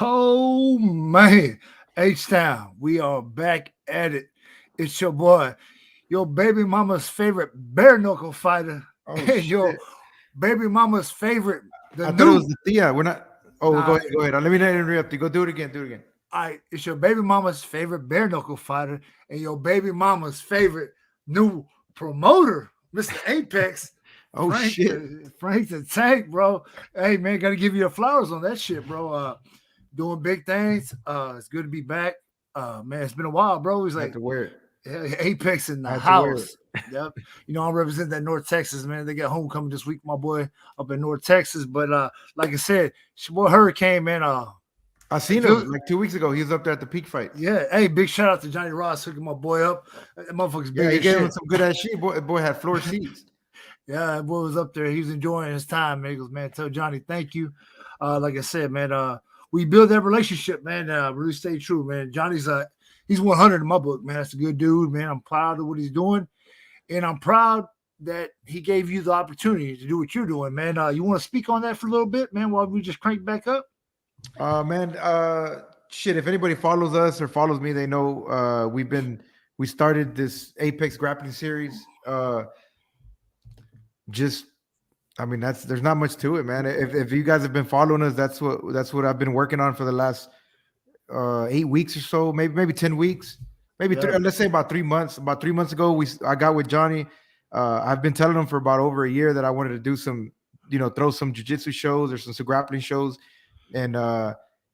Oh man, H-Town, we are back at it. It's your boy, your baby mama's favorite bare knuckle fighter, Oh and your shit! baby mama's favorite, the I thought it was new. the Thea. We're not. Oh, go Nah, ahead. Go ahead. Let me not interrupt you. Go do it again. Do it again. it's your baby mama's favorite bare knuckle fighter, and your baby mama's favorite new promoter, Mr. Apex. Oh shit! Frank the Tank, bro. Hey man, gotta give you the flowers on that shit, bro. Doing big things. It's good to be back. Man, it's been a while, bro. He's I had like to wear it. Apex in I the had to wear it. house. Yep. I represent that North Texas, man. They got homecoming this week, my boy, up in North Texas. But like I said, it's your boy Hurricane, man. I If seen him you like 2 weeks ago. He was up there at the peak fights. yeah, hey, big shout out to Johnny Ross hooking my boy up. That motherfucker's Yeah, big he as gave him shit. some good ass shit. Boy had floor seats. Yeah, that boy was up there. He was enjoying his time, man. He goes, man, tell Johnny thank you. Like I said, man, we build that relationship, man. Really stay true, man. Johnny's he's 100 in my book, man. That's a good dude, man. I'm proud of what he's doing, and I'm proud that he gave you the opportunity to do what you're doing, man. You want to speak on that for a little bit, man, while we just crank back up? Man, shit. If anybody follows us or follows me, they know we started this Apex grappling series. Just I mean, there's not much to it, man. If you guys have been following us, that's what I've been working on for the last 8 weeks or so, maybe 10 weeks, maybe Yeah, let's say about 3 months. About 3 months ago, I got with Johnny. I've been telling him for about over a year that I wanted to do some, throw some jujitsu shows or some grappling shows, and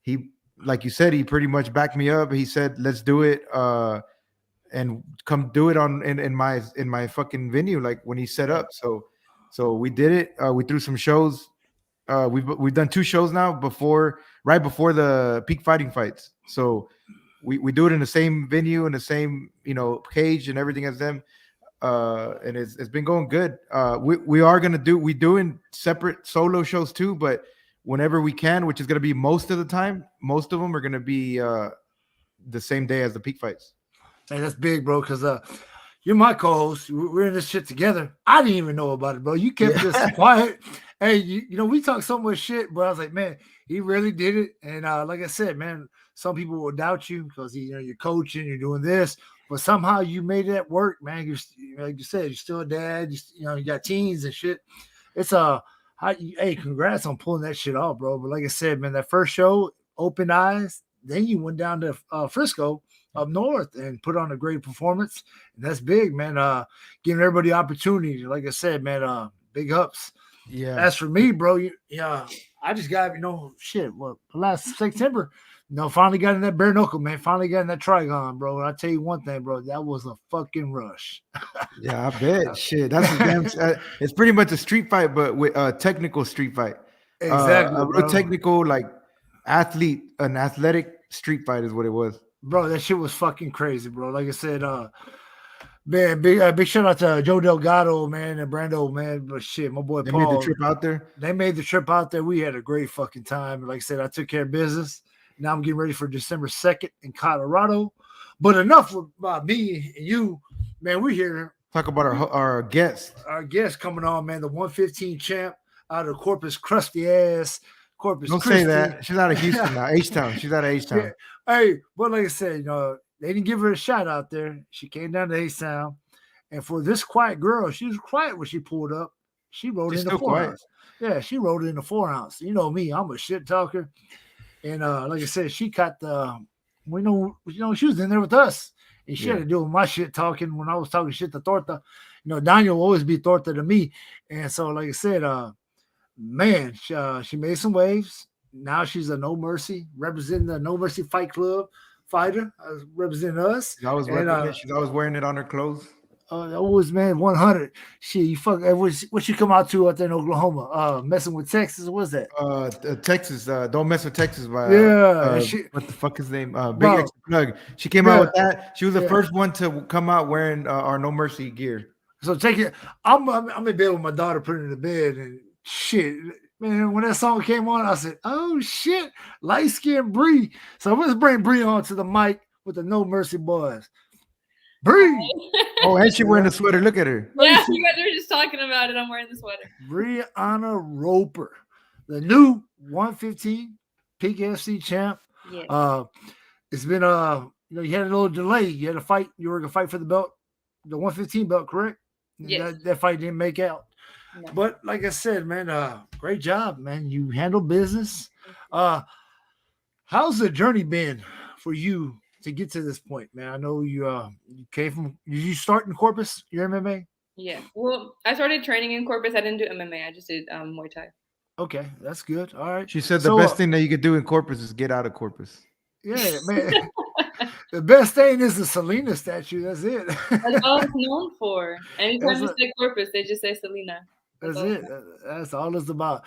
he, like you said, he pretty much backed me up. He said, "Let's do it." And come do it in my fucking venue, like when he set yeah. up. So we did it. We threw some shows. We've done two shows now right before the peak fighting fights. So we do it in the same venue, in the same cage and everything as them. And it's been going good. We doing separate solo shows too, but whenever we can, which is gonna be most of the time, most of them are gonna be the same day as the peak fights. Hey, that's big, bro, because you're my co-host. We're in this shit together. I didn't even know about it, bro. You kept this Yeah. quiet. Hey, we talk so much shit, but I was like, man, he really did it. And like I said, man, some people will doubt you because you're coaching, you're doing this, but somehow you made that work, man. Like you said, you're still a dad. You got teens and shit. It's hey, congrats on pulling that shit off, bro. But like I said, man, that first show, open eyes. Then you went down to Frisco up north and put on a great performance. And that's big, man. Giving everybody opportunity. Like I said, man, big ups. Yeah. As for me, bro, yeah, I just got, shit, last September, finally got in that bare knuckle, man. Finally got in that trigon, bro. And I tell you one thing, bro, that was a fucking rush. Yeah, I bet. Shit, that's a damn. It's pretty much a street fight, but with a technical street fight. Exactly, A real bro. technical, like an athletic street fight is what it was. Bro, that shit was fucking crazy, bro. Like I said, man, big shout out to Joe Delgado, man, and Brando, man. But shit, my boy They made the Paul, trip out there. they made the trip out there. We had a great fucking time. Like I said, I took care of business. Now I'm getting ready for December 2nd in Colorado. But enough about me and you, man. We're here. Talk about our guest. Our guest coming on, man, the 115 champ out of Corpus crusty ass, Corpus Don't say Christi. that. She's out of Houston now. H Town. She's out of H Yeah. Town. Hey, but like I said, they didn't give her a shot out there. She came down to A-Sound. And for this quiet girl, she was quiet when she pulled up. She rode She's in the still 4 quiet. ounce. Yeah, she rode in the 4 ounce. You know me, I'm a shit talker. And like I said, she caught she was in there with us. And she had to do with my shit talking when I was talking shit to Torta. Daniel will always be Torta to me. And so, like I said, man, she made some waves. Now she's a No Mercy, representing the No Mercy Fight Club fighter, representing us. She's always repping it. She's always wearing it on her clothes. Always, man, 100. Shit, you fuck. What you come out to out there in Oklahoma? Messing with Texas? What's that? Texas. Don't mess with Texas. By what the fuck is his name? Big Extra Plug. She came out with that. She was the first one to come out wearing our No Mercy gear. So take it. I'm in bed with my daughter, putting her to bed, and shit. Man, when that song came on, I said, "Oh shit, light skinned Bree." So let's bring Bree on to the mic with the No Mercy boys. Bree. Oh, and she wearing a sweater. Look at her. Yeah, you guys were just talking about it. I'm wearing the sweater. Brianna Roper, the new 115 Peak FC champ. Yeah. It's been you had a little delay. You had a fight. You were gonna fight for the belt, the 115 belt, correct? Yes. That fight didn't make out. No. But like I said, man, great job, man. You handle business. How's the journey been for you to get to this point, man? I know you came from. Did you start in Corpus, your MMA? Yeah. Well, I started training in Corpus. I didn't do MMA. I just did Muay Thai. Okay, that's good. All right. She said the So, best thing that you could do in Corpus is get out of Corpus. Yeah, man. The best thing is the Selena statue. That's it. That's all it's known for. Anytime you That's say Corpus, they just say Selena. That's all it. That's all it's about.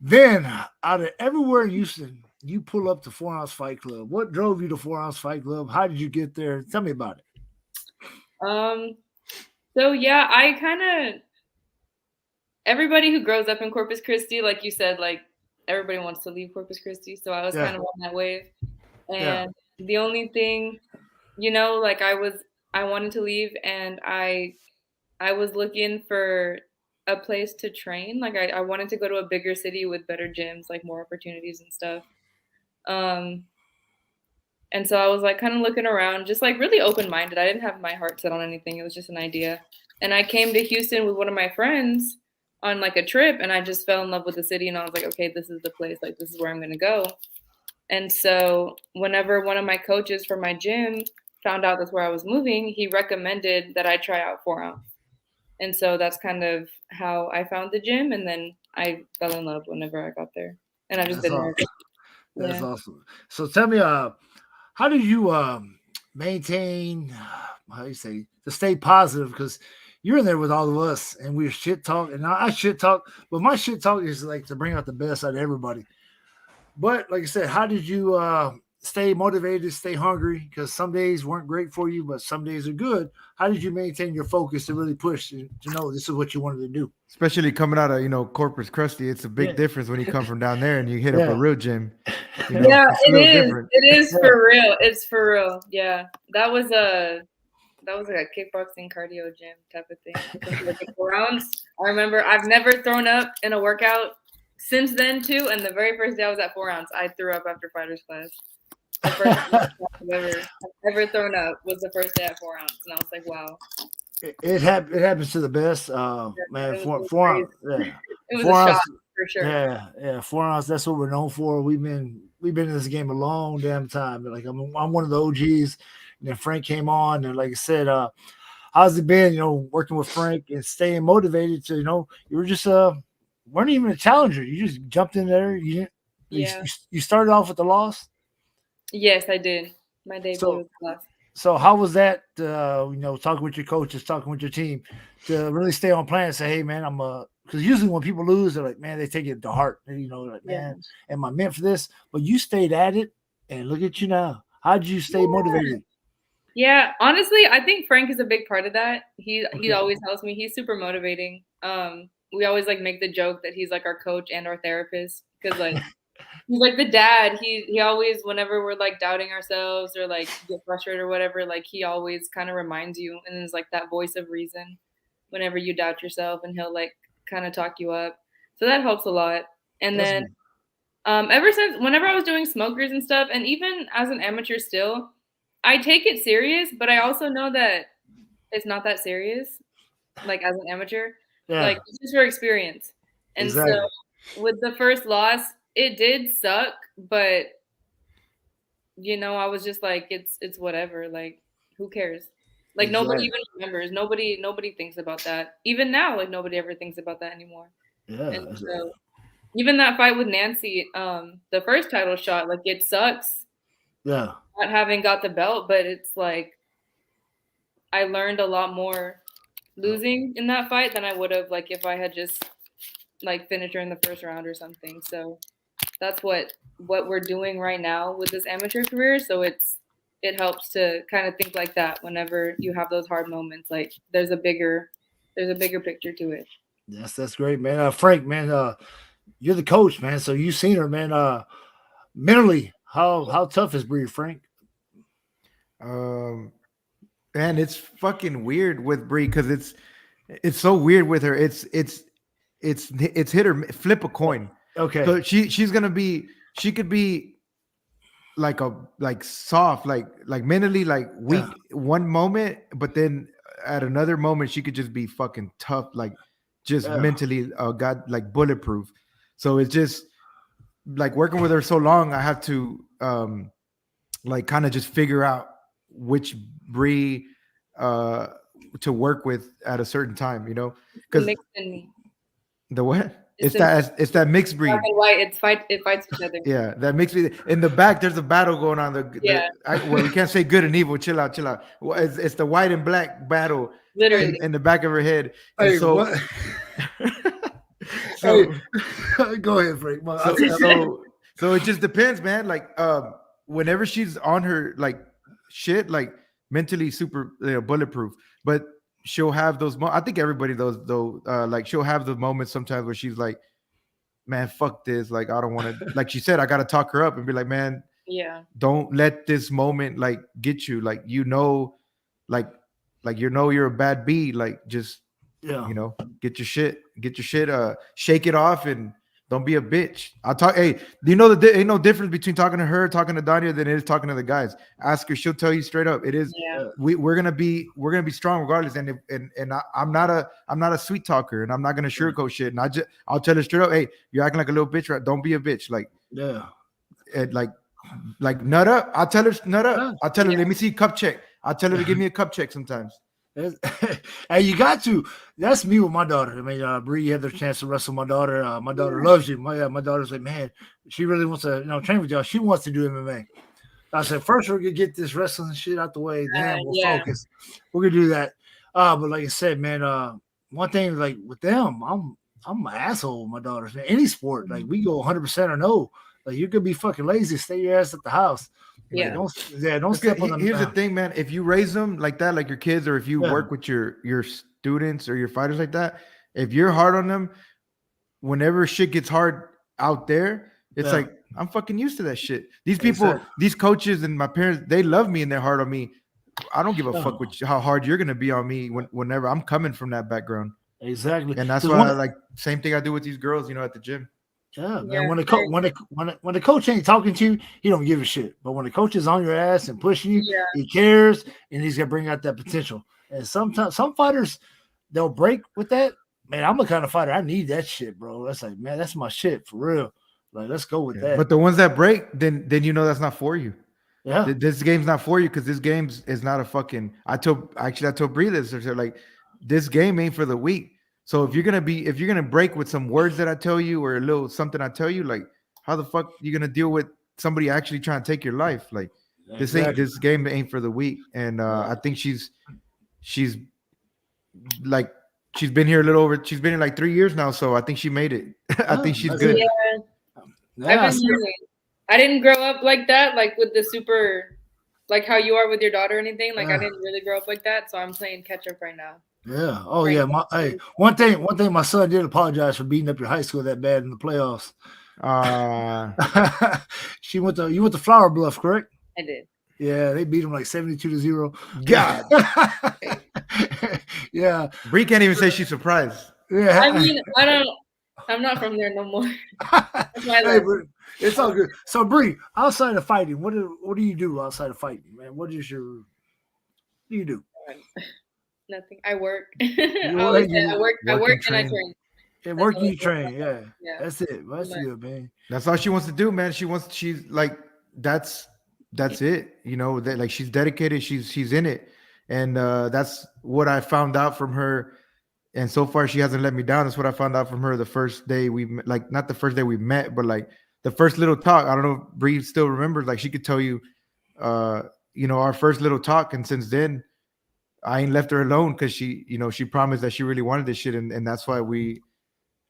Then, out of everywhere in Houston, you pull up to 4 Ounce Fight Club. What drove you to 4 Ounce Fight Club? How did you get there? Tell me about it. So yeah, I kind of everybody who grows up in Corpus Christi, like you said, like everybody wants to leave Corpus Christi. So I was kind of on that wave. And the only thing, like I wanted to leave, and I was looking for a place to train. Like I wanted to go to a bigger city with better gyms, like more opportunities and stuff. And so I was like kind of looking around, just like really open-minded. I didn't have my heart set on anything. It was just an idea. And I came to Houston with one of my friends on like a trip, and I just fell in love with the city, and I was like, okay, this is the place. Like, this is where I'm going to go. And so whenever one of my coaches for my gym found out that's where I was moving, he recommended that I try out 4 Ounce. And so that's kind of how I found the gym. And then I fell in love whenever I got there. And I've just been there. That's awesome. So tell me, how do you maintain, how do you say, to stay positive? Because you're in there with all of us, and we're shit talk. And I shit talk, but my shit talk is like to bring out the best out of everybody. But like I said, how did you stay motivated, stay hungry? Because some days weren't great for you, but some days are good. How did you maintain your focus to really push to know this is what you wanted to do? Especially coming out of Corpus Christi, it's a big difference when you come from down there and you hit up a real gym. Yeah, it is. Different. It is for real. It's for real. Yeah, that was like a kickboxing cardio gym type of thing. Like 4 Ounce. I remember I've never thrown up in a workout since then too. And the very first day I was at 4 Ounce, I threw up after fighters class. The first time I've ever thrown up was the first day at 4 Ounce, and I was like, wow. It happens to the best, man. 4 Ounce, yeah. It was 4 a shock for sure. Yeah. 4 Ounce. That's what we're known for. We've been in this game a long damn time. Like I'm one of the OGs. And then Frank came on, and like I said, how's it been? Working with Frank and staying motivated to you were just weren't even a challenger. You just jumped in there. You started off with the loss. Yes, I did. My debut was the loss. So how was that? Talking with your coaches, talking with your team, to really stay on plan and say, "Hey, man, I'm because usually when people lose, they're like, man, they take it to heart. Like, man, am I meant for this? But you stayed at it, and look at you now. How did you stay motivated? Yeah, honestly, I think Frank is a big part of that. He always helps me. He's super motivating. We always like make the joke that he's like our coach and our therapist, because like he's like the dad. He always, whenever we're like doubting ourselves or like get frustrated or whatever, like he always kind of reminds you, and is like that voice of reason whenever you doubt yourself, and he'll like kind of talk you up. So that helps a lot. And then ever since, whenever I was doing smokers and stuff, and even as an amateur still, I take it serious, but I also know that it's not that serious, like as an amateur. Yeah. Like it's just for experience. And so with the first loss, it did suck, but I was just like, it's whatever. Like, who cares? Like nobody even remembers. Nobody thinks about that. Even now, like nobody ever thinks about that anymore. Yeah. And so even that fight with Nancy, the first title shot, like it sucks. Yeah. Not having got the belt, but it's like I learned a lot more losing in that fight than I would have like if I had just like finished her in the first round or something. So that's what we're doing right now with this amateur career. So it helps to kind of think like that whenever you have those hard moments. Like there's a bigger picture to it. Yes, that's great, man. Frank, man, you're the coach, man. So you've seen her, man. Mentally, how tough is Bree, Frank? Man, it's fucking weird with Bree because it's so weird with her. It's hit or flip a coin. Okay. So she's gonna be she could be like soft, like mentally like weak one moment, but then at another moment she could just be fucking tough, like just mentally got like bulletproof. So it's just like working with her so long, I have to like kind of just figure out which Brie uh to work with at a certain time, you know, because Mixed in me. the what? It's It's that mixed breed. black and white. It fights each other. Yeah, that makes me in the back. There's a battle going on. Well, we can't say good and evil. Chill out, chill out. Well, it's the white and black battle, Literally. in the back of her head. And Hey, so, what? so, Hey, go ahead, Frank. so it just depends, man. Like, whenever she's on her like shit, like mentally super bulletproof, but she'll have those. I think everybody those though. Like she'll have the moments sometimes where she's like, man, fuck this. Like, I don't want to, like she said, I got to talk her up and be like, man, Yeah. don't let this moment like get you. Like, like, you're a bad bee. Like, just, get your shit, shake it off and don't be a bitch. I'll talk. Hey, do you know that there ain't no difference between talking to her, talking to Danya than it is talking to the guys? Ask her. She'll tell you straight up. It is. Yeah. We're gonna be strong regardless. And I'm not a sweet talker, and I'm not gonna sugarcoat shit. And I'll tell her straight up. Hey, you're acting like a little bitch, right? Don't be a bitch. Like, like nut up. I'll tell her nut up. I'll tell her, let me see cup check. I'll tell her to give me a cup check sometimes. Hey, you got to. That's me with my daughter. I mean, Bree, you had the chance to wrestle my daughter. My daughter loves you. My daughter's like, man, she really wants to, train with y'all. She wants to do MMA. I said, first we're gonna get this wrestling shit out the way, then we'll focus. We're gonna do that. But like I said, man, one thing like with them, I'm an asshole with my daughters. Man. Any sport, like we go 100% or no. Like you could be fucking lazy, stay your ass at the house. Yeah. Like, don't step on them. Here's the thing, man. If you raise them like that, like your kids, or if you work with your students or your fighters like that, if you're hard on them, whenever shit gets hard out there, it's like, I'm fucking used to that shit. These people, these coaches and my parents, they love me and they're hard on me. I don't give a fuck with how hard you're gonna be on me whenever I'm coming from that background. Exactly. And that's why I like same thing I do with these girls, at the gym. Yeah, man. When the coach ain't talking to you, he don't give a shit. But when the coach is on your ass and pushing you, he cares and he's gonna bring out that potential. And sometimes some fighters they'll break with that. Man, I'm the kind of fighter I need that shit, bro. That's like, man, that's my shit for real. Like, let's go with that. But the ones that break, then that's not for you. Yeah, this game's not for you because this game is not a fucking. I told Bree this. Like, this game ain't for the weak. So if you're gonna break with some words that I tell you or a little something I tell you, like, how the fuck you gonna deal with somebody actually trying to take your life? Like, this game ain't for the weak. And I think she's like, she's been here she's been here like 3 years now. So I think she made it. I think she's good. Yeah. I didn't grow up like that, like with the super, like how you are with your daughter or anything. Like I didn't really grow up like that, so I'm playing catch up right now. Yeah. Oh yeah. One thing. My son did apologize for beating up your high school that bad in the playoffs. You went to Flower Bluff, correct? I did. Yeah, they beat him like 72-0. God. Yeah. Bree can't even say she's surprised. Yeah. I mean, I'm not from there no more. Hey, it's all good. So, Bree, outside of fighting, what do you do outside of fighting, man? What do you do? Nothing. I work. I work and I train. And work and you train. Yeah. That's it. That's good, man. That's all she wants to do, man. She's like, that's it. That like she's dedicated. She's in it. And that's what I found out from her. And so far, she hasn't let me down. That's what I found out from her the first day not the first day we met, but like the first little talk. I don't know if Bree still remembers. Like, she could tell you, our first little talk. And since then, I ain't left her alone because she promised that she really wanted this shit. And that's why we,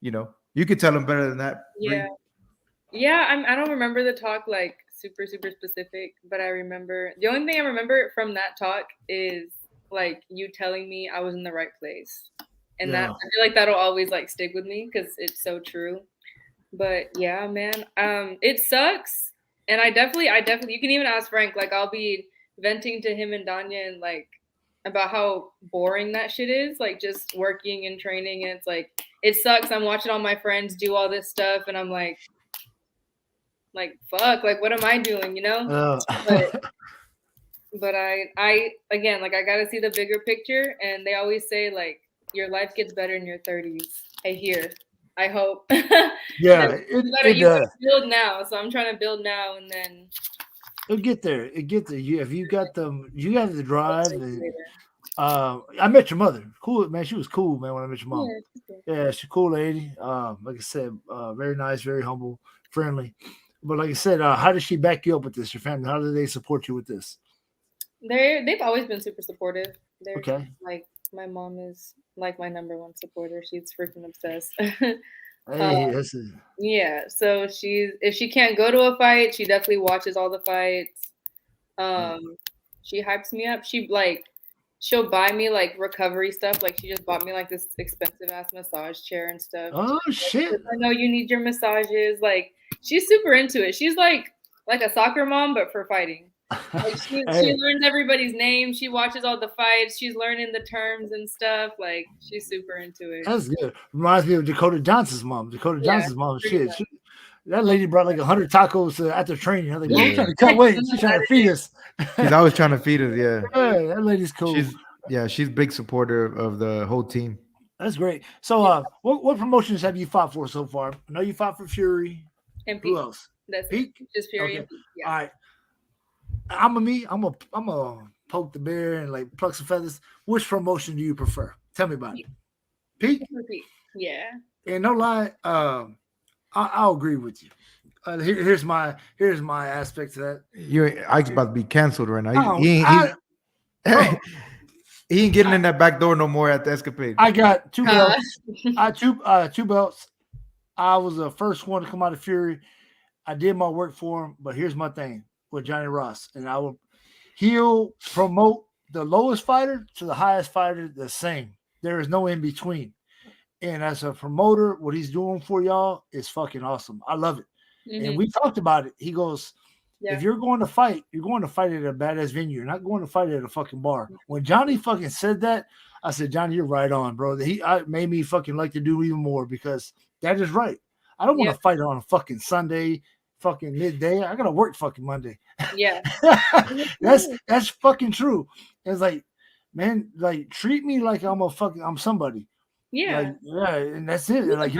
you could tell them better than that. Yeah. Bree. Yeah. I don't remember the talk like super, super specific, but I remember the only thing I remember from that talk is like you telling me I was in the right place. And that I feel like that'll always like stick with me because it's so true. But yeah, man, it sucks. And I definitely, you can even ask Frank, like I'll be venting to him and Danya and like about how boring that shit is, like just working and training. And it's like, it sucks. I'm watching all my friends do all this stuff. And I'm like, like fuck, like what am I doing, you know? But I again, like I gotta see the bigger picture, and they always say like your life gets better in your 30s. I hear, I hope. Yeah, You gotta build now. So I'm trying to build now, and then it'll get there. It get there. You if you got you have the drive. And, I met your mother. Cool, man. She was cool, man. When I met your mom, yeah, she's a cool lady. Like I said, very nice, very humble, friendly. But like I said, how did she back you up with this? Your family? How did they support you with this? They've always been super supportive. They're okay. Like my mom is like my number one supporter. She's freaking obsessed. Hey, yeah. So if she can't go to a fight, she definitely watches all the fights. She hypes me up. She'll buy me like recovery stuff. Like she just bought me like this expensive ass massage chair and stuff. Oh shit! I know you need your massages. Like she's super into it. She's like a soccer mom, but for fighting. Like she learns everybody's name. She watches all the fights. She's learning the terms and stuff. Like she's super into it. That's good. Reminds me of Dakota Johnson's mom. Johnson's mom, shit. That lady brought like 100 tacos after training. I'm like, I'm trying to cut weight. She's trying to feed us. She's always trying to feed us. Yeah. Hey, that lady's cool. She's a big supporter of the whole team. That's great. So, what promotions have you fought for so far? I know you fought for Fury. And Peak. Who else? That's Peak. Just Fury. Okay. And Peak. Yeah. All right. I'm a poke the bear and like pluck some feathers. Which promotion do you prefer? Tell me about it. Peak. Yeah. And no lie, I'll agree with you. Here's my aspect to that. Ike's about to be canceled right now. He ain't getting in that back door no more at the escapade. I got 2 belts. Two belts. I was the first one to come out of Fury. I did my work for him, but here's my thing with Johnny Ross, and he'll promote the lowest fighter to the highest fighter the same. There is no in between. And as a promoter, what he's doing for y'all is fucking awesome. I love it. Mm-hmm. And we talked about it. He goes, if you're going to fight, you're going to fight at a badass venue. You're not going to fight at a fucking bar. When Johnny fucking said that, I said, Johnny, you're right on, bro. He made me fucking like to do even more because that is right. I don't want to fight on a fucking Sunday, fucking midday. I got to work fucking Monday. Yeah. That's fucking true. It's like, man, like treat me like I'm somebody. Yeah. And that's it. Like,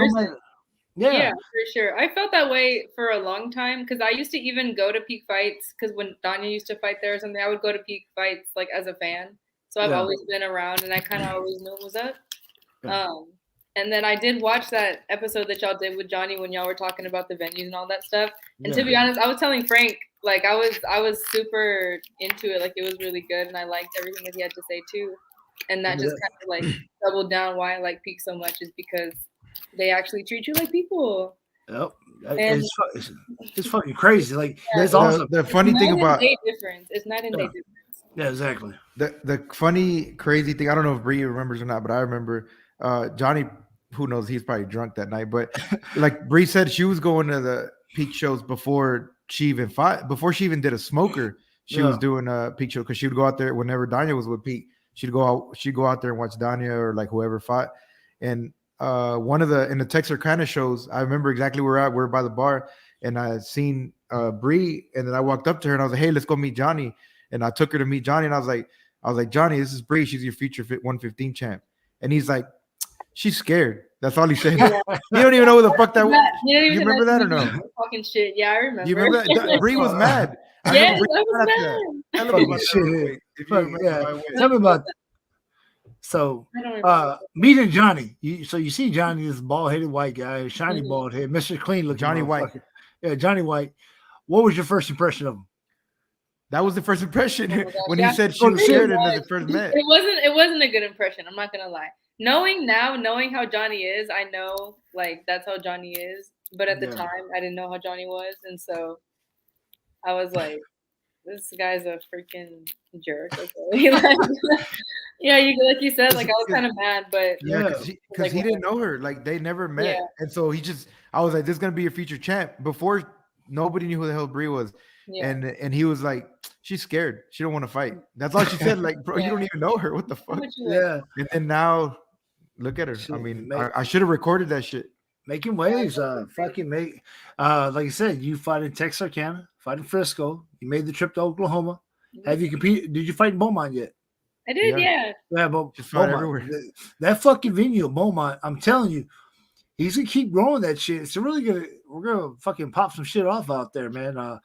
yeah, for sure. I felt that way for a long time because I used to even go to Peak fights because when Danya used to fight there or something, I would go to Peak fights like as a fan. So I've always been around and I kind of always knew what was up. Yeah. And then I did watch that episode that y'all did with Johnny when y'all were talking about the venues and all that stuff. And to be honest, I was telling Frank, like I was super into it. Like it was really good and I liked everything that he had to say too. And that just kind of like doubled down why I like Peak so much is because they actually treat you like people. Yep. It's fucking crazy. Like there's also the funny thing about difference. It's night and day difference. Yeah, exactly. The funny, crazy thing, I don't know if Bree remembers or not, but I remember Johnny, who knows, he's probably drunk that night. But like Bree said, she was going to the Peak shows before she even fought, before she even did a smoker. She was doing a Peak show because she would go out there whenever Danya was with Peak. She'd go out there and watch Danya or like whoever fought. And one of in the Texarkana shows, I remember exactly where we're at. We're by the bar, and I seen Bree, and then I walked up to her and I was like, "Hey, let's go meet Johnny." And I took her to meet Johnny, and I was like, "Johnny, this is Bree. She's your future 115 champ." And he's like, "She's scared." That's all he said. You don't even know who the fuck that was. You remember that or no? Fucking shit. Yeah, I remember. You remember that? Bree was mad. Yes, I was mad. Tell me about that. So, meeting Johnny. You see Johnny, this bald-headed white guy, shiny bald head, Mr. Clean looking. Johnny White. Yeah, Johnny White. What was your first impression of him? That was the first impression when he said she was scared and the first met. It wasn't a good impression. I'm not gonna lie. Knowing how Johnny is, I know like that's how Johnny is. But at the time, I didn't know how Johnny was, and so I was like, "This guy's a freaking jerk." Okay. Yeah, like you said, like I was kind of mad, but because he didn't know her, like they never met, and so I was like, "This is gonna be your future champ." Before nobody knew who the hell Bree was, and he was like, "She's scared. She don't want to fight." That's all she said. Like, bro, you don't even know her. What the fuck? Yeah. And then now, look at her. I mean, I should have recorded that shit. Making waves. Fucking make. Like I said, you fight in Texarkana, fight in Frisco. You made the trip to Oklahoma. Have you competed? Did you fight in Beaumont yet? I did, Yeah. yeah. Yeah, but Just fought Beaumont. everywhere. That fucking venue, Beaumont. I'm telling you, he's gonna keep growing that shit. It's really gonna. We're gonna fucking pop some shit off out there, man.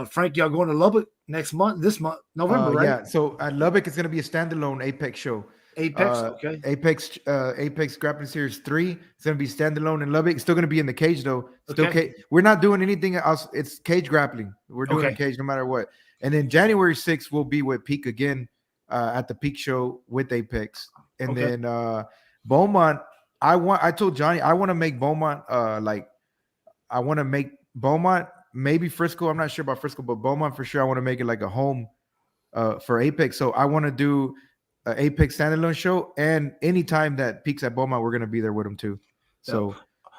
Frank, y'all going to Lubbock next month? This month, November, right? Yeah. So at Lubbock, it's going to be a standalone Apex show. Apex, okay. Apex Grappling Series 3. It's going to be standalone in Lubbock. It's still going to be in the cage though. Still Okay. We're not doing anything else. It's cage grappling. We're doing Okay. a cage no matter what. And then January 6th will be with Peak again at the Peak show with Apex. And Okay. then Beaumont. I told Johnny I want to make Beaumont I want to make Beaumont, maybe Frisco. I'm not sure about Frisco, but Beaumont for sure. I want to make it like a home for Apex. So I want to do an Apex standalone show, and anytime that Peaks at Beaumont, we're gonna be there with them too. So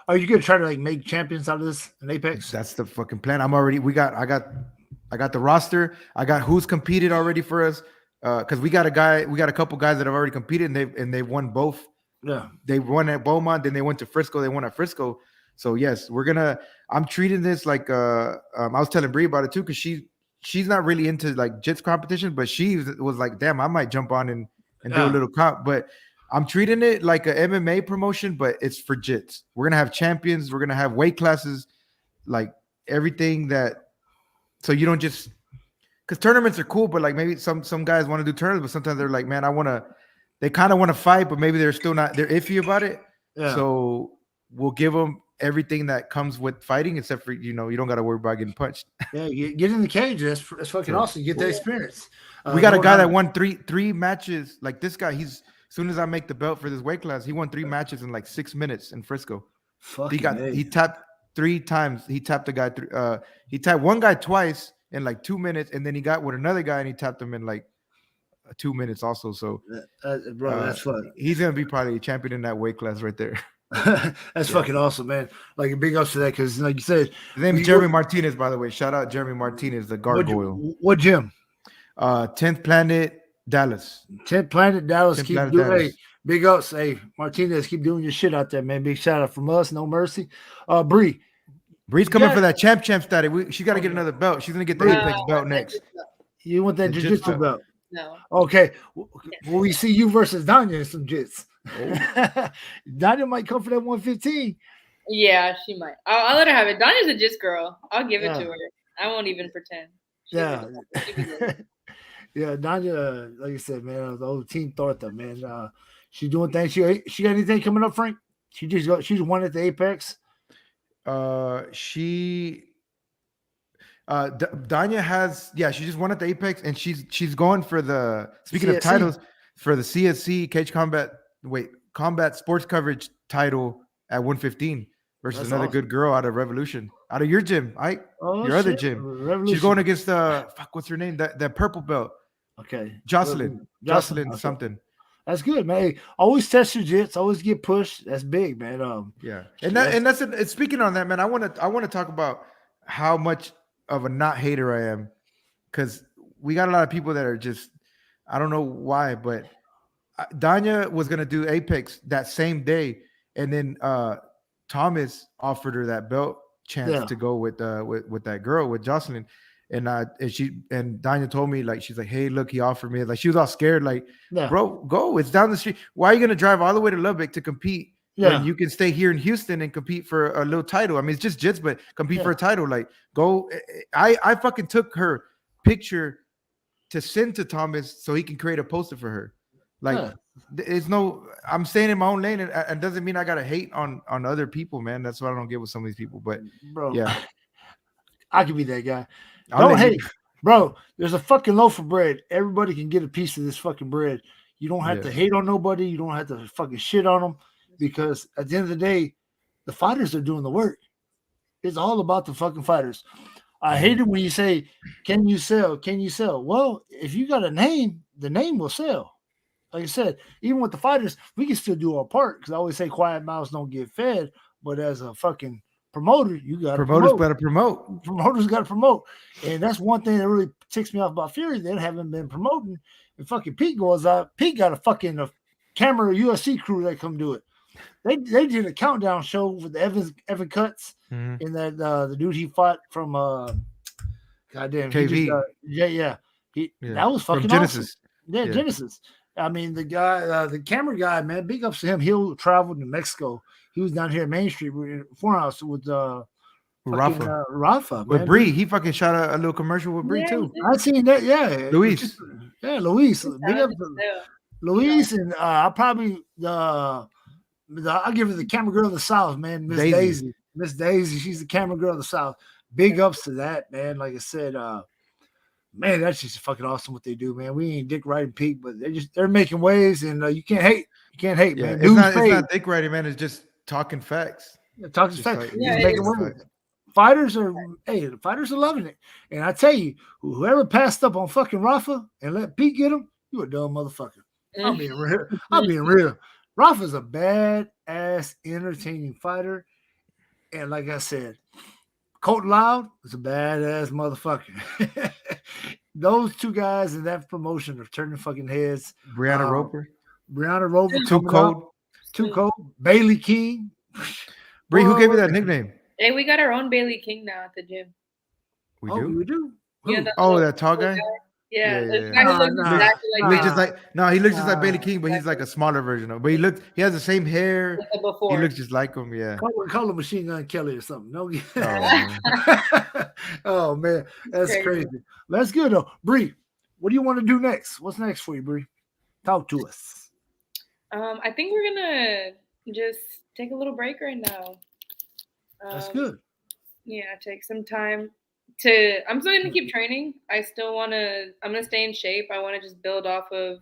are you gonna try to like make champions out of this in Apex? that's the fucking plan. I got the roster. I got who's competed already for us. Because we got a couple guys that have already competed and they've won both. Yeah. They won at Beaumont, then they went to Frisco, they won at Frisco. So yes, I'm treating this like I was telling Bree about it too, because she's not really into like jits competition, but she was like, damn, I might jump on and do a little comp. But I'm treating it like a MMA promotion, but it's for jits. We're gonna have champions, we're gonna have weight classes, like everything that, so you don't just, because tournaments are cool, but like maybe some guys want to do tournaments, but sometimes they're like, man, they kind of want to fight, but maybe they're iffy about it. Yeah. So we'll give them everything that comes with fighting, except for, you don't got to worry about getting punched. Yeah, get in the cage. That's fucking awesome. Get the experience. We got a guy that won three matches. Like this guy, as soon as I make the belt for this weight class, he won 3 matches in like 6 minutes in Frisco. He tapped 3 times. He tapped the guy. He tapped one guy twice in like 2 minutes, and then he got with another guy and he tapped him in like 2 minutes also. So, bro, that's fun. He's gonna be probably a champion in that weight class right there. That's fucking awesome, man. Like a big ups to that, because like you said, his name is Jeremy Martinez, by the way. Shout out Jeremy Martinez, the gargoyle. What gym? 10th Planet Dallas. 10th Planet Dallas. Hey, big ups. Hey, Martinez, keep doing your shit out there, man. Big shout out from us. No mercy. Bree's coming for that champ status. She got to get another belt. She's gonna get the Apex belt next. You want that jiu-jitsu belt? No. Okay. Well, we see you versus Danya in some jits. Oh. Danya might come for that 115. Yeah, she might. I'll let her have it. Danya's a jits girl. I'll give it to her. I won't even pretend. Yeah. Yeah, Danya, like you said, man, the old Team Torta, man. She's doing things. She got anything coming up, Frank? She's won at the Apex. Danya has, she just won at the Apex, and she's going for the, speaking CSC. Of titles, for the CSC combat sports coverage title at 115 versus That's another awesome. Good girl out of Revolution, out of your gym, your other gym. Revolution. She's going against what's her name? That purple belt. Okay, Jocelyn something. That's good, man. Hey, always test your jits. Always get pushed. That's big, man. Yeah, and speaking on that, man. I want to talk about how much of a not hater I am, because we got a lot of people that are just, I don't know why, but Danya was gonna do Apex that same day, and then Thomas offered her that belt chance to go with that girl, with Jocelyn. And Danya told me, like, she's like, hey, look, he offered me. Like, she was all scared, like, bro, go. It's down the street. Why are you gonna drive all the way to Lubbock to compete when you can stay here in Houston and compete for a little title? I mean, it's just jits, but compete for a title. Like, go. I fucking took her picture to send to Thomas so he can create a poster for her. Like, it's no, I'm staying in my own lane, and it doesn't mean I gotta hate on other people, man. That's what I don't get with some of these people. But bro, yeah, I could be that guy. Don't hate, bro. There's a fucking loaf of bread. Everybody can get a piece of this fucking bread. You don't have to hate on nobody. You don't have to fucking shit on them, because at the end of the day, the fighters are doing the work. It's all about the fucking fighters. I hate it when you say, "Can you sell? Can you sell?" Well, if you got a name, the name will sell. Like I said, even with the fighters, we can still do our part, because I always say quiet mouths don't get fed. But as a fucking promoter, you got to promote. Promoters got to promote, and that's one thing that really ticks me off about Fury. They haven't been promoting. And fucking Pete goes out. Pete got a fucking camera UFC crew that come do it. They did a countdown show with Evan Cuts Mhm. and that the dude he fought from goddamn he just KV. yeah. Yeah. That was From fucking awesome. Genesis. Yeah, Yeah. Genesis. I mean, the guy, the camera guy, man, big ups to him. He'll travel to Mexico. He was down here at Main Street with Forehouse with fucking Rafa. Rafa, With man. Bree, he fucking shot a little commercial with Bree Yeah, too. I seen that. Yeah, Luis. Yeah, Luis. he's Big up talented to too. Luis, and I probably I'll give her the camera girl of the South, man, Miss Daisy. Daisy. Miss Daisy, she's the camera girl of the South. Big ups to that, man. Like I said, man, that's just fucking awesome what they do, man. We ain't dick riding peak, but they're making waves, and you can't hate. You can't hate, Yeah, man. it's News not paid. dick writing, man. It's just talking facts. Talking Just fact, like- Yeah, he's making it's- waves. Fighters are the fighters are loving it. And I tell you, whoever passed up on fucking Rafa and let Pete get him, you a dumb motherfucker. I'm being real. I'm being real. Rafa's a bad ass entertaining fighter. And like I said, Colt Loud is a badass motherfucker. Those two guys in that promotion are turning fucking heads. Brianna Roper. Brianna Roper, Too cold. Too cold. Bailey King. Bree, who gave you that nickname? Hey, we got our own Bailey King now at the gym. We Oh, do. we do. Yeah, Who? that Oh, little- that tall guy. Yeah, Yeah, this yeah, guy yeah. looks Nah, exactly He like looks that. just like he looks just like Bailey Nah. King, but he's like a smaller version of. But he has the same hair. Like before. He looks just like him. Yeah. Call him Machine Gun Kelly or something. No. Oh, man. Oh man, that's Crazy. crazy. That's good though. Bree, what do you want to do next? What's next for you, Bree? Talk to us. I think we're gonna just take a little break right now. That's good. Yeah, take some time to. I'm still gonna keep training. I'm gonna stay in shape. I want to just build off of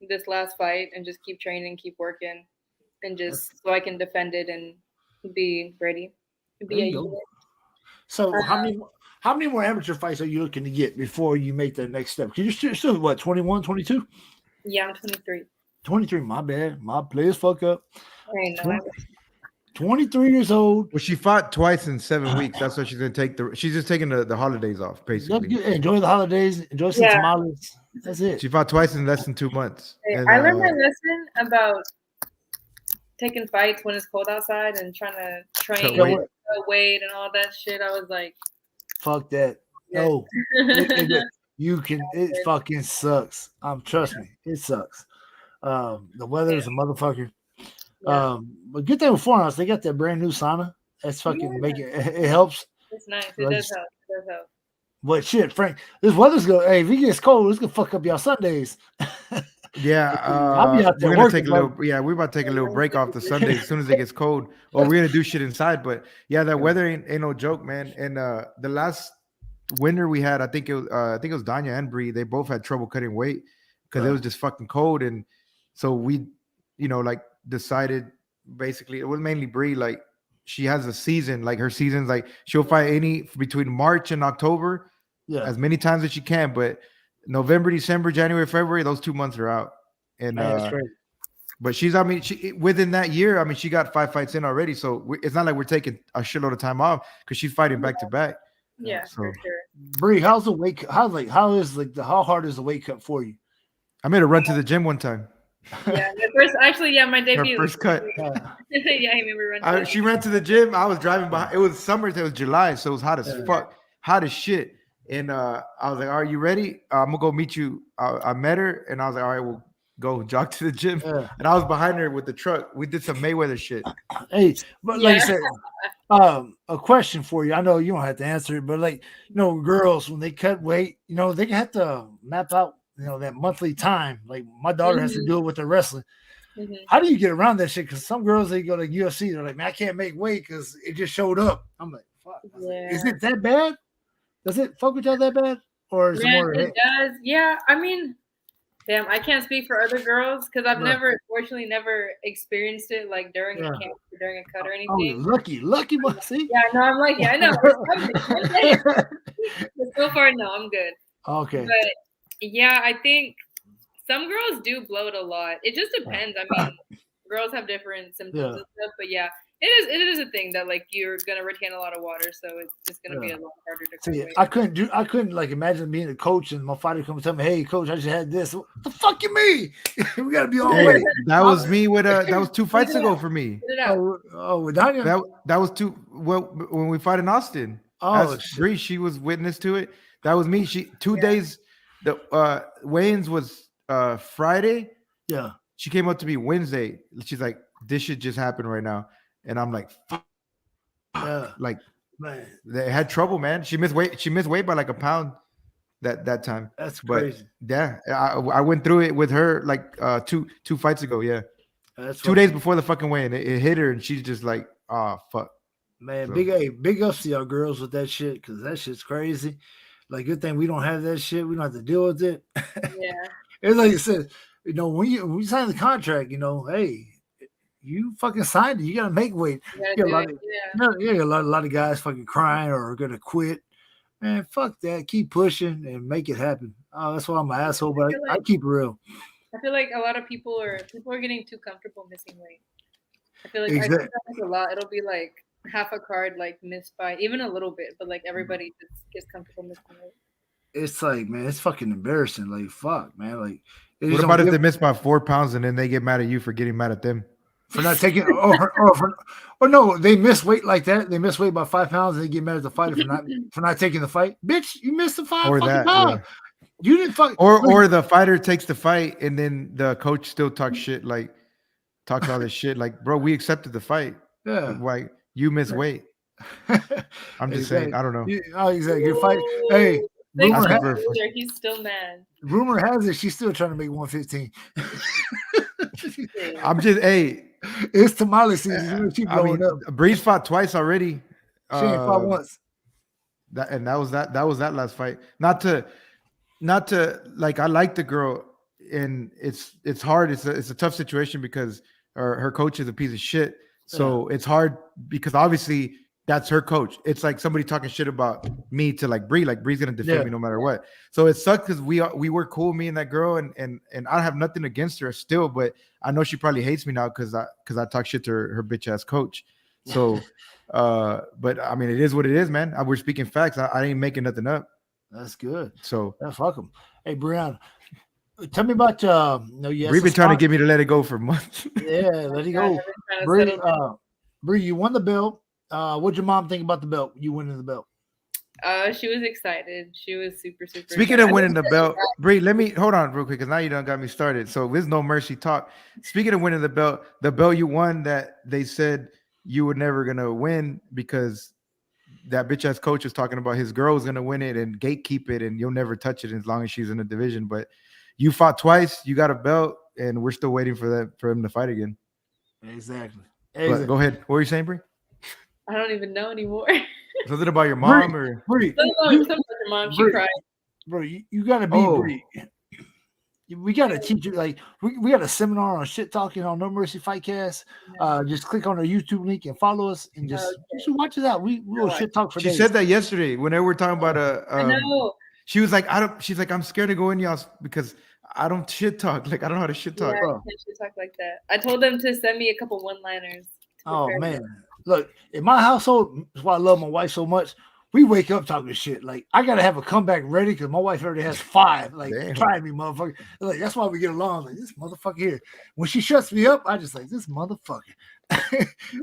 this last fight and just keep training, keep working, and just so I can defend it and be ready. There you go. So how many more amateur fights are you looking to get before you make the next step? Because you're still what, 21, 22? Yeah, I'm 23. 23, my bad. My players fuck up. I know. 23 years old. Well, she fought twice in 7 weeks. That's why she's gonna take she's just taking the holidays off, basically. Enjoy the holidays. Enjoy some tamales. That's it. She fought twice in less than 2 months. And, I learned my lesson about taking fights when it's cold outside and trying to train, weight and all that shit. I was like, fuck that. No. It fucking sucks. Trust me, it sucks. The weather is a motherfucker. Yeah. But good thing with Forehouse, they got that brand new sauna. That's fucking making it helps. It's nice. It does help. It does help. But shit, Frank, this weather's good. Hey, if it gets cold, it's gonna fuck up y'all Sundays. Yeah, I'll be out there we're gonna working, take a little. Yeah, we're about to take a little break off the Sundays as soon as it gets cold, or we're gonna do shit inside. But yeah, that weather ain't no joke, man. And the last winter we had, I think it was Danya and Bree. They both had trouble cutting weight because it was just fucking cold. And so we, like decided basically it was mainly Bree. Like she has a season, like her season's like she'll fight between March and October, as many times as she can, but November, December, January, February, those 2 months are out. And but within that year, she got 5 fights in already. So it's not like we're taking a shitload of time off because she's fighting back to back. Yeah, for sure. Bree, how's the weight? How hard is the weight cut for you? I made her run to the gym one time. Yeah, my debut. Her first cut. Yeah, I remember running. She ran to the gym. I was driving behind. It was summer. It was July, so it was hot as fuck, hot as shit. And I was like, "Are you ready? I'm gonna go meet you." I met her, and I was like, "All right, we'll go jog to the gym." Yeah. And I was behind her with the truck. We did some Mayweather shit. Hey, but like I said, a question for you. I know you don't have to answer it, but girls when they cut weight, they have to map out, that monthly time. Like my daughter has to do it with the wrestling. Mm-hmm. How do you get around that shit? Because some girls, they go to UFC, they're like, "Man, I can't make weight because it just showed up." I'm like, "Fuck, is it that bad? Does it fuck with y'all that bad?" Or is it more? It does. Yeah, damn, I can't speak for other girls because I've unfortunately never experienced it like during a camp or during a cut or anything. Oh, lucky, see? Yeah, no, I'm like, I know. But so far, no, I'm good. Okay. But yeah, I think some girls do bloat a lot. It just depends. Girls have different symptoms and stuff, but yeah, It is a thing that like you're gonna retain a lot of water, so it's gonna be a lot harder to cut See, weight. I couldn't like imagine being a coach and my fighter come and tell me, "Hey, coach, I just had this." What the fuck you mean? We gotta be on Hey, weight. that was me with that was 2 fights ago for me. Get it out. With Danya. That was when we fought in Austin. Oh, As Bree, she was witness to it. That was me. She 2 days. The weigh-ins was Friday. Yeah. She came up to me Wednesday. She's like, "This should just happen right now," and I'm like, "Fuck." Yeah. Like, Man, they had trouble, man. She missed weight. She missed weight by like a pound that time. that's But crazy. yeah, I went through it with her like two fights ago. Yeah, That's 2 days before the fucking weigh-in, it hit her, and she's just like, "Oh fuck." Man, So- big ups to y'all girls with that shit because that shit's crazy. Like, good thing we don't have that shit. We don't have to deal with it. Yeah. It's like you said, when you sign the contract, hey, you fucking signed it. You gotta make weight. You You gotta got do it. a lot of guys fucking crying or are gonna quit. Man, fuck that. Keep pushing and make it happen. Oh, that's why I'm an asshole, but I keep it real. I feel like a lot of people are getting too comfortable missing weight. I feel like Exactly. I see that a lot. It'll be like half a card like missed by even a little bit, but like everybody just gets comfortable missing weight. It's like, man, it's fucking embarrassing. Like, fuck, man. Like, What about if they miss by 4 pounds and then they get mad at you for getting mad at them? for not taking or no, they miss weight like that. They miss weight by 5 pounds and they get mad at the fighter for not taking the fight. Bitch, you missed the 5 Or fucking that, pounds. yeah. You didn't fuck Or the fighter takes the fight and then the coach still talks shit, like talks all this shit. Like, bro, we accepted the fight. Yeah. Why you miss weight? I'm just saying, I don't know. Exactly. Your fight. Hey, He's still mad. Rumor has it she's still trying to make 115. I'm just it's tamale season. She blowing up. Breeze fought twice already. She ain't fought once. That was that last fight. Not to like, I like the girl, and it's hard. It's a tough situation because her coach is a piece of shit. So it's hard because obviously that's her coach. It's like somebody talking shit about me to like Bree. Like, Bree's gonna defend me no matter what. So it sucks because we were cool, me and that girl, and I have nothing against her still, but I know she probably hates me now because I talk shit to her bitch ass coach. So but I mean, it is what it is, man. We're speaking facts. I ain't making nothing up. That's good. So fuck them. Hey, Brianna, tell me about Bree been trying to get me to let it go for months. Yeah, let it go. Bree, you won the belt. What'd your mom think about the belt? You winning the belt? She was excited. She was super Speaking excited. of winning the belt, Bree, let me hold on real quick because now you done got me started. So there's no mercy talk. Speaking of winning the belt you won that they said you were never gonna win because that bitch ass coach was talking about his girl was gonna win it and gatekeep it and you'll never touch it as long as she's in the division. But you fought twice, you got a belt, and we're still waiting for him to fight again. Exactly. But go ahead. What were you saying, Bree? I don't even know anymore. Something about your mom or Bree? Something about your mom. She cried. Bro, you gotta be Bree. We gotta teach you, like we got a seminar on shit talking on No Mercy Fightcast. Just click on our YouTube link and follow us and just watch it out. We will shit talk for days. She said that yesterday when they were talking about I know. She was like, she's like, I'm scared to go in y'all because I don't shit talk. Like, I don't know how to shit talk. Yeah, I can't shit talk like that. I told them to send me a couple one-liners. Oh man. Look, in my household, that's why I love my wife so much. We wake up talking shit. Like, I gotta have a comeback ready because my wife already has 5. Like, try me, motherfucker. Like, that's why we get along. Like, this motherfucker here. When she shuts me up, I just like this motherfucker.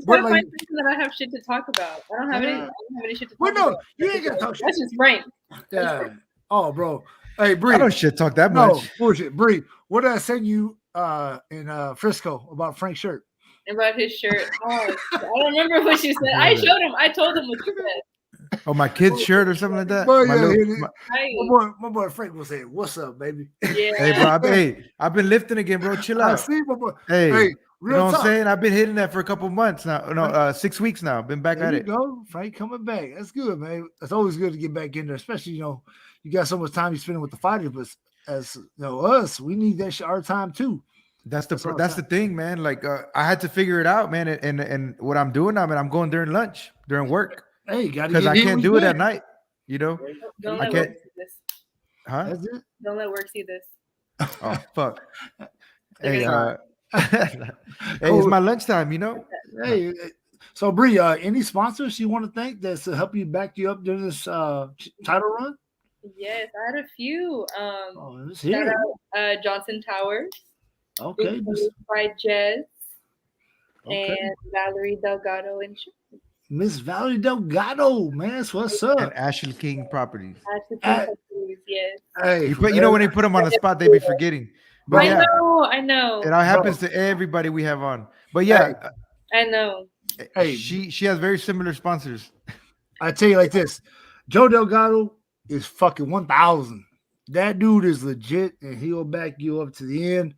But like, that I have shit to talk about. I don't have any shit to talk about. You ain't gonna talk shit. That's just Frank. Yeah. Oh, bro. Hey, Bree. I don't shit talk that much. Bullshit. Bree, what did I send you in Frisco about Frank's shirt? About his shirt. Oh, I don't remember what you said. I showed him. I told him what you said. Oh, my kid's shirt or something like that. Bro, my boy Frank will say, "What's up, baby?" Yeah. Hey, bro. I've been lifting again, bro. Chill out. I see, my boy. Hey, you know what I'm talk. saying? I've been hitting that for a couple months now. No, 6 weeks now. Been back at it. There you go, Frank coming back. That's good, man. It's always good to get back in there, especially you got so much time you spending with the fighters. But as us, we need that our time too. That's the thing, man. Like I had to figure it out, man. And what I'm doing now, man, I'm going during lunch, during work. Hey, you gotta because I can't do it at night. Don't I can't. Huh? That's it. Don't let work see this. Oh fuck. Hey, hey, it's my lunchtime. Hey, So Bree, any sponsors you want to thank that's to help you back you up during this title run? Yes, I had a few. Oh, let's Shout hear it. out Johnson Towers, Okay, Victoria's Fried Jazz, okay. and Valerie Delgado Insurance. Miss Valerie Delgado, man, that's what's And up. Ashley King Properties. Ashley Uh, Companies, yes. Hey, You know when they put them on the spot, they be forgetting. But I yeah, know. it all happens bro, to everybody we have on. But hey, yeah, I know. hey, she has very similar sponsors. I tell you like this, Joe Delgado is fucking 1,000. That dude is legit, and he'll back you up to the end.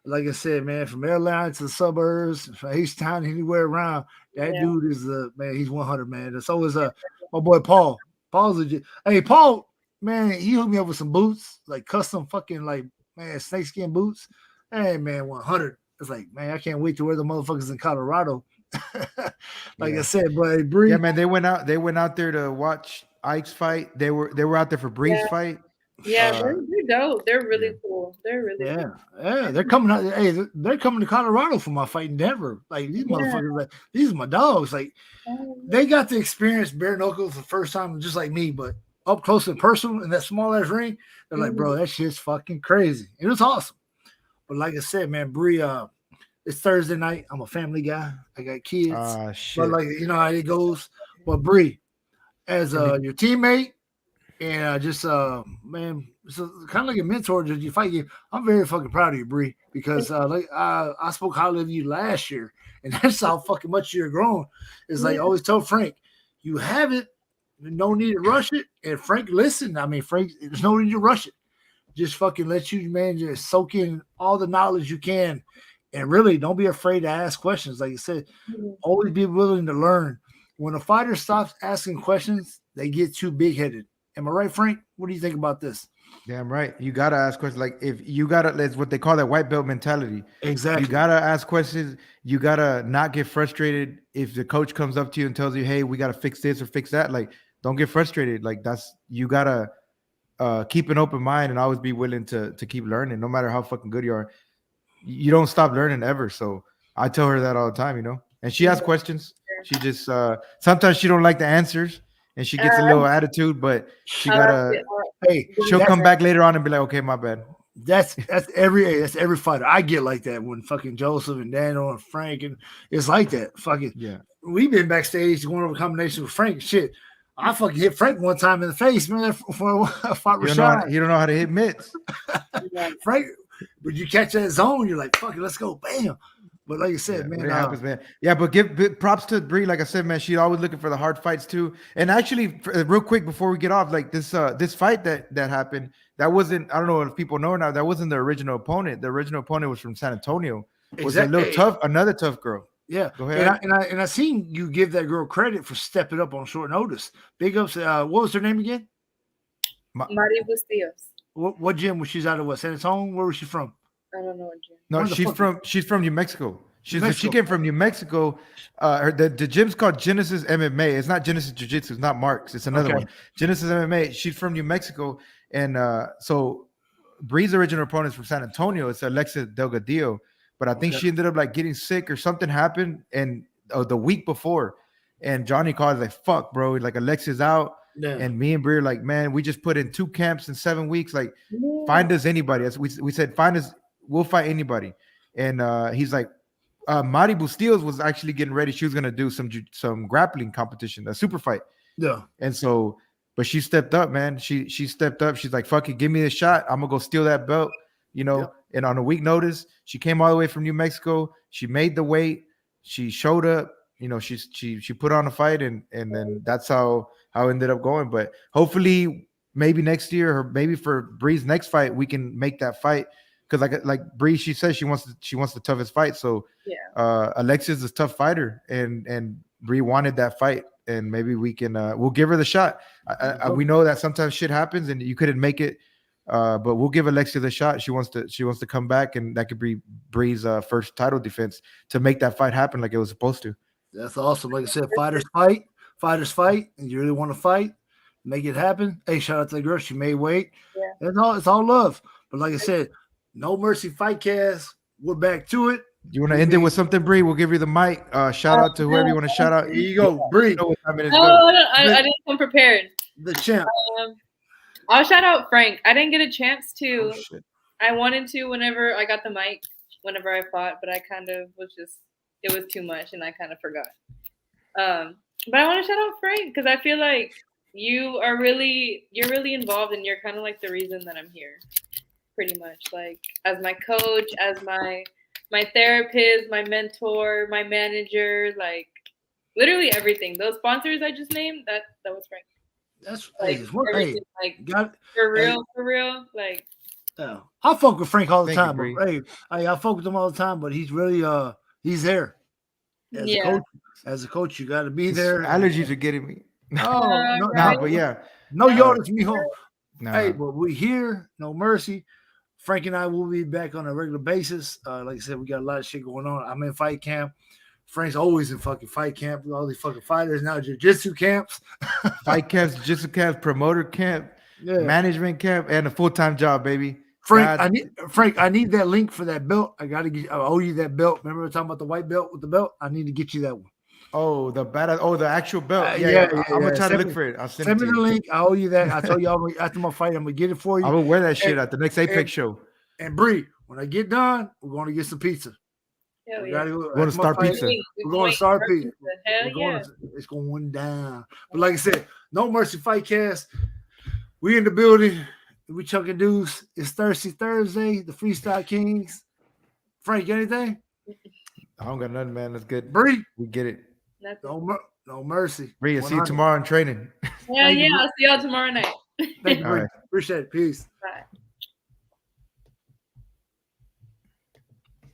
Like I said, man, from Airline to the suburbs, from H-Town, anywhere around, that Yeah. dude is man. He's 100, man. And so is my boy Paul. Paul's legit. Hey, Paul, man, he hooked me up with some boots, like custom fucking like man snakeskin boots. Hey, man, 100. It's like, man, I can't wait to wear the motherfuckers in Colorado. Like I said, but hey, Bree, Yeah, man, they went out there to watch Ike's fight. They were out there for Bree's fight. Yeah, they're dope. They're really Yeah. cool. They're really cool. yeah, they're coming out. Hey, they're coming to Colorado for my fight in Denver. Like these motherfuckers, like these are my dogs. Like they got to experience bare knuckles the first time, just like me, but up close and personal in that small ass ring. They're like, bro, that shit's fucking crazy. It was awesome. But like I said, man, Bree, it's Thursday night. I'm a family guy. I got kids. Shit. But like you know how it goes. But Bree, as your teammate and just man, so kind of like a mentor to you fight you. I'm very fucking proud of you, Bree, because I spoke highly of you last year, and that's how fucking much you're grown. It's like I always tell Frank, you have it, no need to rush it. And Frank, listen, I mean, Frank, there's no need to rush it. Just fucking let you, man, just soak in all the knowledge you can. And really, don't be afraid to ask questions. Like you said, always be willing to learn. When a fighter stops asking questions, they get too big headed. Am I right, Frank? What do you think about this? Damn right. You gotta ask questions. Like if you gotta, that's what they call that white belt mentality. Exactly. You gotta ask questions. You gotta not get frustrated if the coach comes up to you and tells you, "Hey, we gotta fix this or fix that." Like, don't get frustrated. Like you gotta keep an open mind and always be willing to keep learning, no matter how fucking good you are. You don't stop learning ever. So I tell her that all the time, you know. And she asks questions. She just sometimes she don't like the answers. And she gets a little attitude, but she gotta. Hey, she'll come back later on and be like, "Okay, my bad." That's every fighter. I get like that when fucking Joseph and Daniel and Frank, and it's like that. Fucking we've been backstage going over a combination with Frank. Shit, I fucking hit Frank one time in the face, man. For I fought Rashad. You don't know how to hit mitts. Frank, would you catch that zone? You're like, fuck it, let's go, bam. But like I said, man, it happens, man. Yeah, but give props to Bree. Like I said, man, she's always looking for the hard fights too. And actually, real quick before we get off, like this fight that happened, that wasn't. I don't know if people know now. That wasn't the original opponent. The original opponent was from San Antonio. Was a little tough, another tough girl. Yeah, go ahead. And I seen you give that girl credit for stepping up on short notice. Big ups. What was her name again? Mari Bustillos. What gym was she out of? What, San Antonio? Where was she from? I don't know what gym. No, she's from New Mexico. She came from New Mexico. The gym's called Genesis MMA. It's not Genesis Jiu Jitsu. It's not Mark's. It's another one. Genesis MMA. She's from New Mexico, and so Bree's original opponent is from San Antonio. It's Alexa Delgadillo, but I think she ended up like getting sick or something happened, and the week before, and Johnny called like, "Fuck, bro! Like Alexa's out." Yeah. And me and Bree are like, man, we just put in 2 camps in 7 weeks. Like, find us anybody. As we said, find us. We'll fight anybody. And he's like, Mari Bustillos was actually getting ready. She was gonna do some grappling competition, a super fight. Yeah. And so, but she stepped up, man. She stepped up. She's like, fuck it, give me a shot. I'm gonna go steal that belt, you know. Yep. And on a week notice, she came all the way from New Mexico. She made the weight. She showed up. You know, she put on a fight, and then that's how it ended up going. But hopefully, maybe next year, or maybe for Bree's next fight, we can make that fight. Because like Bree, she says she wants the toughest fight. So Alexia's a tough fighter, and Bree wanted that fight, and maybe we can we'll give her the shot. We know that sometimes shit happens, and you couldn't make it, but we'll give Alexia the shot. She wants to come back, and that could be Bree's first title defense to make that fight happen like it was supposed to. That's awesome. Like I said, fighters fight, and you really want to fight, make it happen. Hey, shout out to the girl. She made weight. Yeah. It's all love. But like I said, No Mercy FIGHTCAST. We're back to it. You want to end it with something, Bree? We'll give you the mic. Shout out to whoever you want to shout out. Here you go, Bree. You know what time it is. Oh, Go. I didn't come prepared. The champ. I'll shout out Frank. I didn't get a chance to. Oh, shit. I wanted to whenever I got the mic, whenever I fought, but I kind of was just, it was too much and I kind of forgot. But I want to shout out Frank because I feel like you're really involved and you're kind of like the reason that I'm here, pretty much. Like as my coach, as my therapist, my mentor, my manager, like literally everything. Those sponsors I just named, that was Frank. That's Like, hey, like got for real, like. Yeah. I fuck with Frank all the Thank time. you, But, hey, I fuck with him all the time, but he's really he's there. As a coach, you got to be there. Allergies are getting me. Oh, no, right. But yeah. no Yodas, mijo. No, Hey, no. but we here, no mercy. Frank and I will be back on a regular basis. Like I said, we got a lot of shit going on. I'm in fight camp. Frank's always in fucking fight camp with all these fucking fighters now. Jiu-jitsu camps, Fight camps, jiu-jitsu camps, promoter camp, management camp, and a full-time job, baby. Frank, I need that link for that belt. I owe you that belt. Remember we were talking about the white belt with the belt? I need to get you that one. Oh, the actual belt. I'm gonna try to look for it. I'll send me the link. I owe you that. I told you after my fight, I'm gonna get it for you. I will wear that shit at the next Apex show. And Bree, when I get done, we're gonna get some pizza. We're going to Star Pizza. We're going to Star Pizza. Hell It's going down. But like I said, No Mercy FIGHTCAST. We in the building. We chucking dudes. It's Thursday, the Freestyle Kings. Frank, got anything? I don't got nothing, man. That's good. Bree, we get it. No mercy. Bree, I'll see you tomorrow in training. Yeah. I'll see y'all tomorrow night. Thank you, Bree. Appreciate it. Peace. Bye.